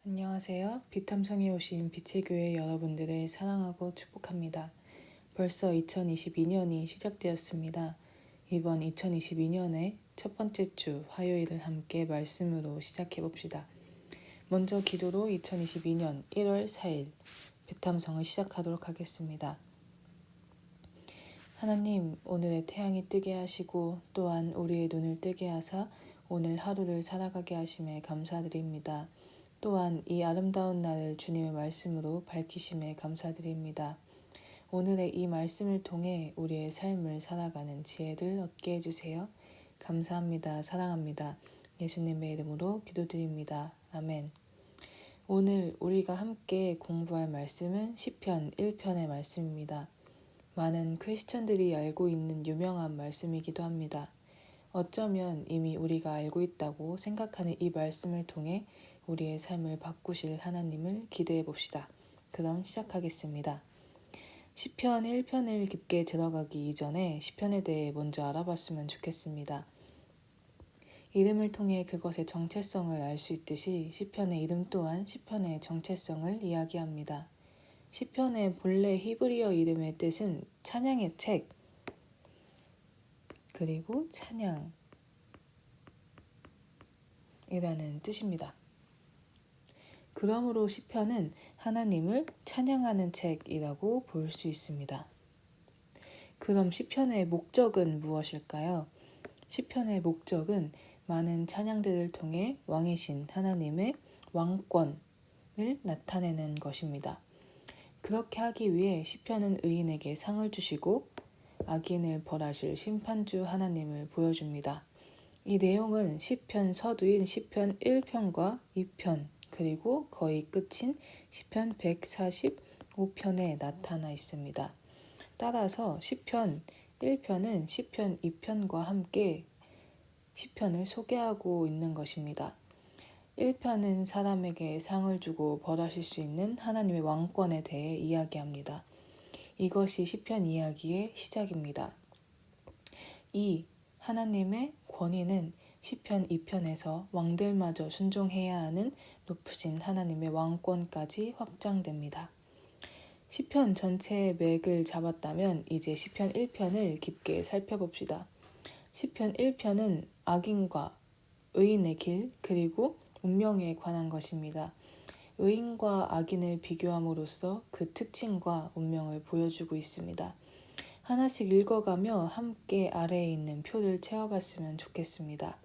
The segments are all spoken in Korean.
안녕하세요. 비탐성에 오신 빛의 교회 여러분들을 사랑하고 축복합니다. 벌써 2022년이 시작되었습니다. 이번 2022년의 첫 번째 주 화요일을 함께 말씀으로 시작해 봅시다. 먼저 기도로 2022년 1월 4일 비탐성을 시작하도록 하겠습니다. 하나님, 오늘의 태양이 뜨게 하시고 또한 우리의 눈을 뜨게 하사 오늘 하루를 살아가게 하심에 감사드립니다. 또한 이 아름다운 날을 주님의 말씀으로 밝히심에 감사드립니다. 오늘의 이 말씀을 통해 우리의 삶을 살아가는 지혜를 얻게 해주세요. 감사합니다. 사랑합니다. 예수님의 이름으로 기도드립니다. 아멘. 오늘 우리가 함께 공부할 말씀은 시편 1편의 말씀입니다. 많은 크리스천들이 알고 있는 유명한 말씀이기도 합니다. 어쩌면 이미 우리가 알고 있다고 생각하는 이 말씀을 통해 우리의 삶을 바꾸실 하나님을 기대해 봅시다. 그럼 시작하겠습니다. 시편 1편을 깊게 들어가기 이전에 시편에 대해 먼저 알아봤으면 좋겠습니다. 이름을 통해 그것의 정체성을 알 수 있듯이 시편의 이름 또한 시편의 정체성을 이야기합니다. 시편의 본래 히브리어 이름의 뜻은 찬양의 책, 그리고 찬양이라는 뜻입니다. 그러므로 시편은 하나님을 찬양하는 책이라고 볼 수 있습니다. 그럼 시편의 목적은 무엇일까요? 시편의 목적은 많은 찬양들을 통해 왕이신 하나님의 왕권을 나타내는 것입니다. 그렇게 하기 위해 시편은 의인에게 상을 주시고 악인을 벌하실 심판주 하나님을 보여줍니다. 이 내용은 시편 서두인 시편 1편과 2편 그리고 거의 끝인 시편 145편에 나타나 있습니다. 따라서 시편 1편은 시편 2편과 함께 시편을 소개하고 있는 것입니다. 1편은 사람에게 상을 주고 벌하실 수 있는 하나님의 왕권에 대해 이야기합니다. 이것이 시편 이야기의 시작입니다. 이 하나님의 권위는 시편 2편에서 왕들마저 순종해야 하는 높으신 하나님의 왕권까지 확장됩니다. 시편 전체의 맥을 잡았다면 이제 시편 1편을 깊게 살펴봅시다. 시편 1편은 악인과 의인의 길 그리고 운명에 관한 것입니다. 의인과 악인을 비교함으로써 그 특징과 운명을 보여주고 있습니다. 하나씩 읽어가며 함께 아래에 있는 표를 채워봤으면 좋겠습니다.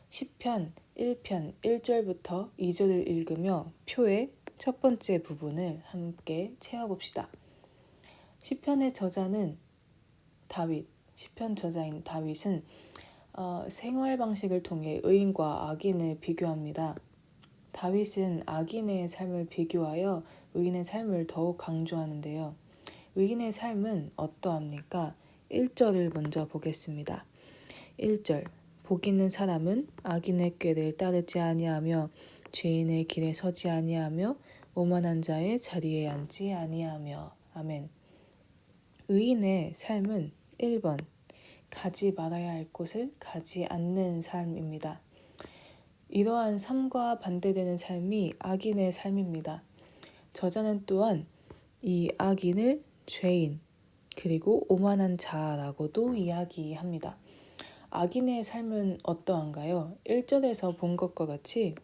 시편 1편 1절부터 2절을 읽으며 표의 첫 번째 부분을 함께 채워봅시다. 시편의 저자는 다윗, 시편 저자인 다윗은 생활 방식을 통해 의인과 악인을 비교합니다. 다윗은 악인의 삶을 비교하여 의인의 삶을 더욱 강조하는데요. 의인의 삶은 어떠합니까? 1절을 먼저 보겠습니다. 1절 복 있는 사람은 악인의 꾀를 따르지 아니하며 죄인의 길에 서지 아니하며 오만한 자의 자리에 앉지 아니하며. 아멘. 의인의 삶은 1번 가지 말아야 할 곳을 가지 않는 삶입니다. 이러한 삶과 반대되는 삶이 악인의 삶입니다. 저자는 또한 이 악인을 죄인 그리고 오만한 자라고도 이야기합니다. 악인의 삶은 어떠한가요? 1절에서 본 것과 같이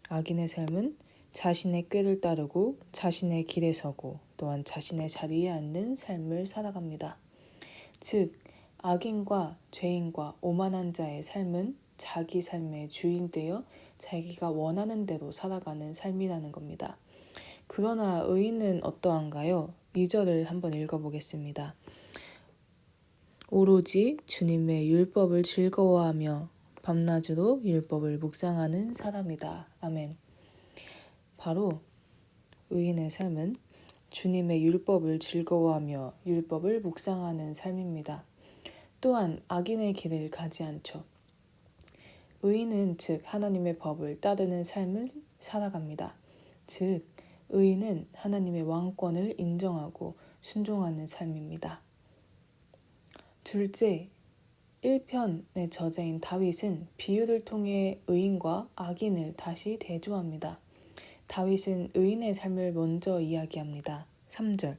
악인의 삶은 자신의 꾀를 따르고 자신의 길에 서고 또한 자신의 자리에 앉는 삶을 살아갑니다. 즉 악인과 죄인과 오만한 자의 삶은 자기 삶의 주인 되어 자기가 원하는 대로 살아가는 삶이라는 겁니다. 그러나 의인은 어떠한가요? 2절을 한번 읽어보겠습니다. 오로지 주님의 율법을 즐거워하며 밤낮으로 율법을 묵상하는 사람이다. 아멘. 바로 의인의 삶은 주님의 율법을 즐거워하며 율법을 묵상하는 삶입니다. 또한 악인의 길을 가지 않죠. 의인은 즉 하나님의 법을 따르는 삶을 살아갑니다. 즉 의인은 하나님의 왕권을 인정하고 순종하는 삶입니다. 둘째, 1편의 저자인 다윗은 비유를 통해 의인과 악인을 다시 대조합니다. 다윗은 의인의 삶을 먼저 이야기합니다. 3절.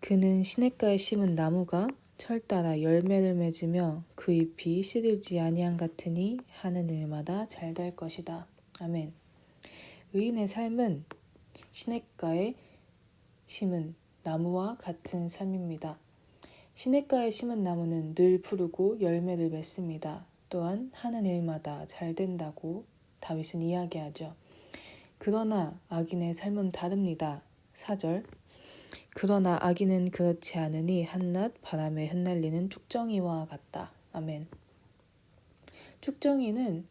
그는 시냇가에 심은 나무가 철 따라 열매를 맺으며 그 잎이 시들지 아니한 같으니 하는 일마다 잘 될 것이다. 아멘. 의인의 삶은 시냇가에 심은 나무와 같은 삶입니다. 시냇가에 심은 나무는 늘 푸르고 열매를 맺습니다. 또한 하는 일마다 잘 된다고 다윗은 이야기하죠. 그러나 악인의 삶은 다릅니다. 4절. 그러나 악인은 그렇지 않으니 한낱 바람에 흩날리는 쭉정이와 같다. 아멘. 쭉정이는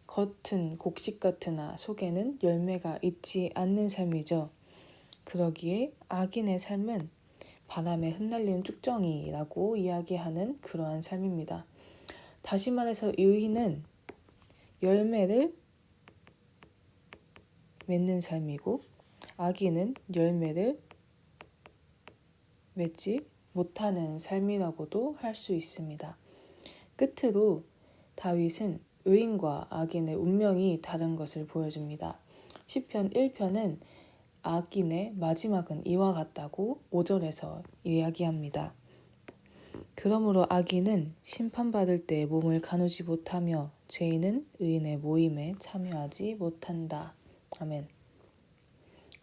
겉은 곡식 같으나 속에는 열매가 있지 않는 삶이죠. 그러기에 악인의 삶은 바람에 흩날리는 쭉정이라고 이야기하는 그러한 삶입니다. 다시 말해서 의인은 열매를 맺는 삶이고 악인은 열매를 맺지 못하는 삶이라고도 할 수 있습니다. 끝으로 다윗은 의인과 악인의 운명이 다른 것을 보여줍니다. 시편 1편은 악인의 마지막은 이와 같다고 5절에서 이야기합니다. 그러므로 악인은 심판받을 때 몸을 가누지 못하며 죄인은 의인의 모임에 참여하지 못한다. 아멘.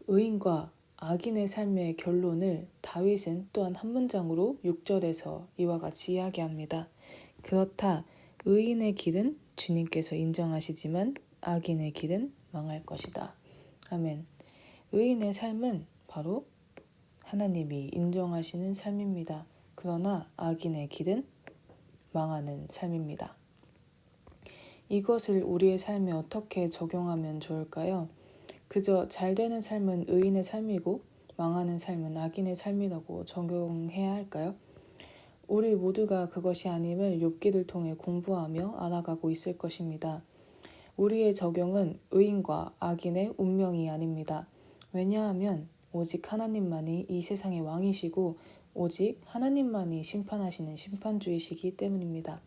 의인과 악인의 삶의 결론을 다윗은 또한 한 문장으로 6절에서 이와 같이 이야기합니다. 그렇다. 의인의 길은 주님께서 인정하시지만 악인의 길은 망할 것이다. 아멘. 의인의 삶은 바로 하나님이 인정하시는 삶입니다. 그러나 악인의 길은 망하는 삶입니다. 이것을 우리의 삶에 어떻게 적용하면 좋을까요? 그저 잘 되는 삶은 의인의 삶이고 망하는 삶은 악인의 삶이라고 적용해야 할까요? 우리 모두가 그것이 아님을 욥기를 통해 공부하며 알아가고 있을 것입니다. 우리의 적용은 의인과 악인의 운명이 아닙니다. 왜냐하면 오직 하나님만이 이 세상의 왕이시고 오직 하나님만이 심판하시는 심판주이시기 때문입니다.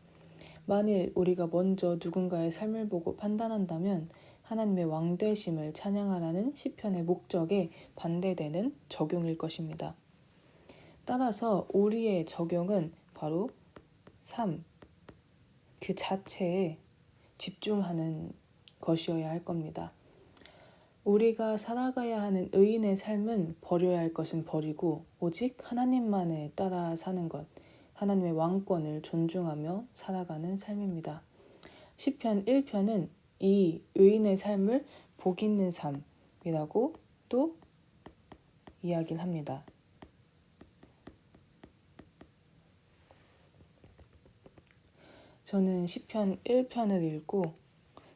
만일 우리가 먼저 누군가의 삶을 보고 판단한다면 하나님의 왕되심을 찬양하라는 시편의 목적에 반대되는 적용일 것입니다. 따라서 우리의 적용은 바로 삶, 그 자체에 집중하는 것이어야 할 겁니다. 우리가 살아가야 하는 의인의 삶은 버려야 할 것은 버리고 오직 하나님만을 따라 사는 것, 하나님의 왕권을 존중하며 살아가는 삶입니다. 시편 1편은 이 의인의 삶을 복 있는 삶이라고 또 이야기를 합니다. 저는 시편 1편을 읽고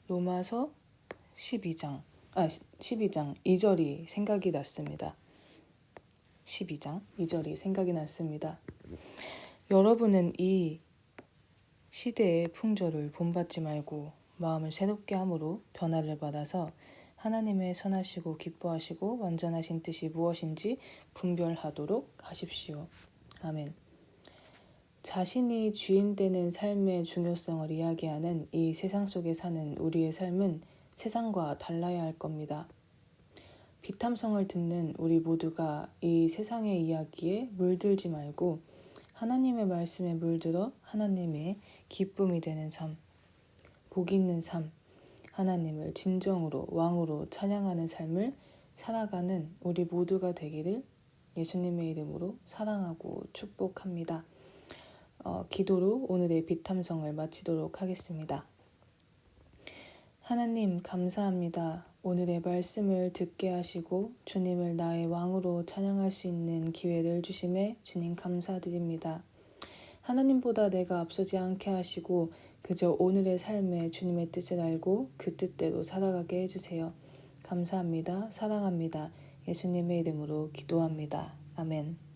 로마서 12장 2절이 생각이 났습니다. 12장 2절이 생각이 났습니다. 여러분은 이 시대의 풍조를 본받지 말고 마음을 새롭게 함으로 변화를 받아서 하나님의 선하시고 기뻐하시고 완전하신 뜻이 무엇인지 분별하도록 하십시오. 아멘. 자신이 주인 되는 삶의 중요성을 이야기하는 이 세상 속에 사는 우리의 삶은 세상과 달라야 할 겁니다. 비탐성을 듣는 우리 모두가 이 세상의 이야기에 물들지 말고 하나님의 말씀에 물들어 하나님의 기쁨이 되는 삶, 복 있는 삶, 하나님을 진정으로 왕으로 찬양하는 삶을 살아가는 우리 모두가 되기를 예수님의 이름으로 사랑하고 축복합니다. 기도로 오늘의 비탐성을 마치도록 하겠습니다. 하나님 감사합니다. 오늘의 말씀을 듣게 하시고 주님을 나의 왕으로 찬양할 수 있는 기회를 주심에 주님 감사드립니다. 하나님보다 내가 앞서지 않게 하시고 그저 오늘의 삶에 주님의 뜻을 알고 그 뜻대로 살아가게 해주세요. 감사합니다. 사랑합니다. 예수님의 이름으로 기도합니다. 아멘.